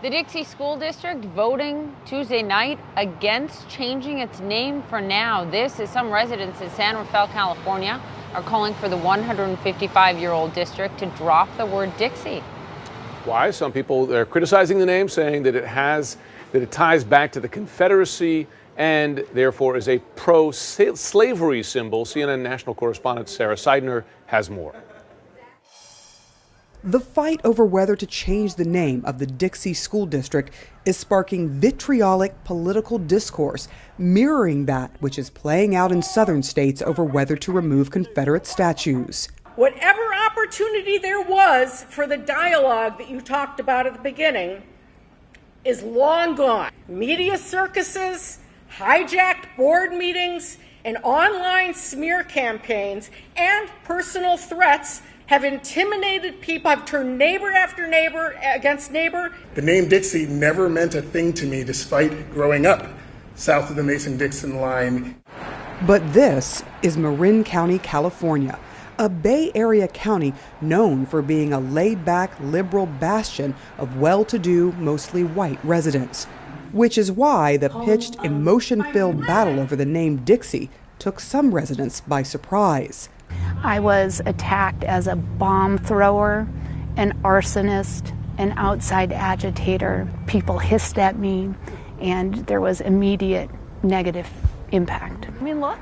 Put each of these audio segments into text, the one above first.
The Dixie School District voting Tuesday night against changing its name for now. This is some residents in San Rafael, California, are calling for the 155-year-old district to drop the word Dixie. Why? Some people are criticizing the name, saying that it ties back to the Confederacy and therefore is a pro-slavery symbol. CNN national correspondent Sara Sidner has more. The fight over whether to change the name of the Dixie School District is sparking vitriolic political discourse, mirroring that which is playing out in southern states over whether to remove Confederate statues. Whatever opportunity there was for the dialogue that you talked about at the beginning is long gone. Media circuses, hijacked board meetings, and online smear campaigns and personal threats have intimidated people, have turned neighbor after neighbor against neighbor. The name Dixie never meant a thing to me despite growing up south of the Mason-Dixon line. But this is Marin County, California, a Bay Area county known for being a laid-back liberal bastion of well-to-do, mostly white residents. Which is why the pitched, emotion-filled battle over the name Dixie took some residents by surprise. I was attacked as a bomb thrower, an arsonist, an outside agitator. People hissed at me, and there was immediate negative impact.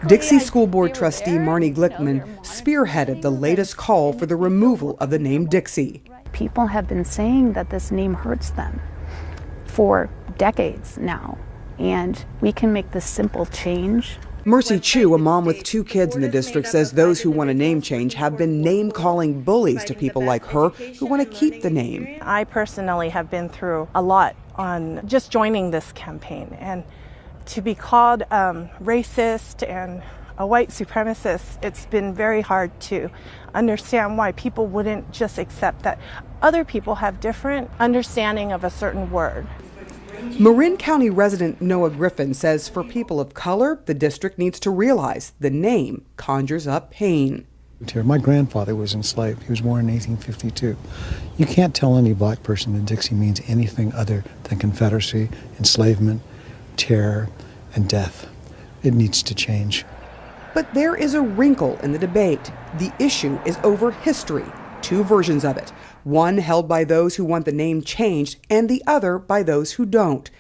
Dixie School Board trustee Marnie Glickman spearheaded the latest call for the removal of the name Dixie. People have been saying that this name hurts them for decades now, and we can make this simple change. Mercy Chu, a mom with 2 kids in the district, says those who want a name change have been name-calling bullies to people like her who want to keep the name. I personally have been through a lot on just joining this campaign, and to be called racist and a white supremacist, it's been very hard to understand why people wouldn't just accept that other people have different understanding of a certain word. Marin County resident Noah Griffin says for people of color, the district needs to realize the name conjures up pain. My grandfather was enslaved. He was born in 1852. You can't tell any black person that Dixie means anything other than Confederacy, enslavement, terror, and death. It needs to change. But there is a wrinkle in the debate. The issue is over history, 2 versions of it. One held by those who want the name changed and the other by those who don't.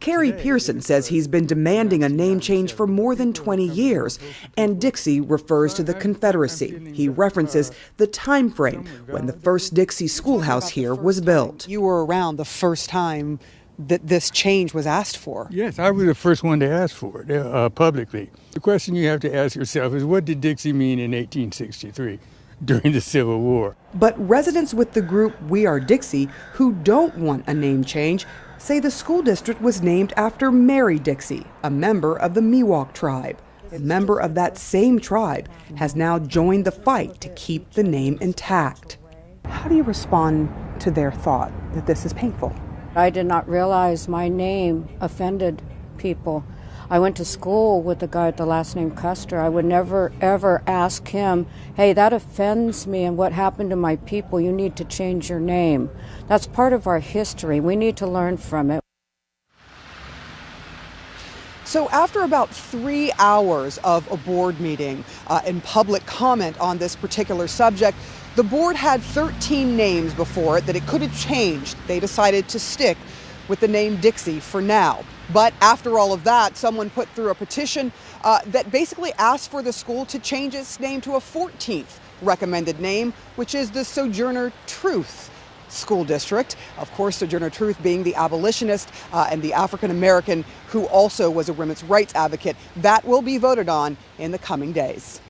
Kerry Pearson says he's been demanding a name change for more than 20 years, and Dixie refers to the Confederacy. He references the time frame when the first Dixie schoolhouse here was built. You were around the first time that this change was asked for. Yes, I was the first one to ask for it publicly. The question you have to ask yourself is, what did Dixie mean in 1863? During the Civil War. But residents with the group We Are Dixie, who don't want a name change, say the school district was named after Mary Dixie, a member of the Miwok tribe. A member of that same tribe has now joined the fight to keep the name intact. How do you respond to their thought that this is painful? I did not realize my name offended people. I went to school with a guy with the last name Custer. I would never, ever ask him, hey, that offends me and what happened to my people. You need to change your name. That's part of our history. We need to learn from it. So after about 3 hours of a board meeting and public comment on this particular subject, the board had 13 names before it that it could have changed. They decided to stick with the name Dixie for now. But after all of that, someone put through a petition that basically asked for the school to change its name to a 14th recommended name, which is the Sojourner Truth School District. Of course, Sojourner Truth being the abolitionist and the African American who also was a women's rights advocate. That will be voted on in the coming days.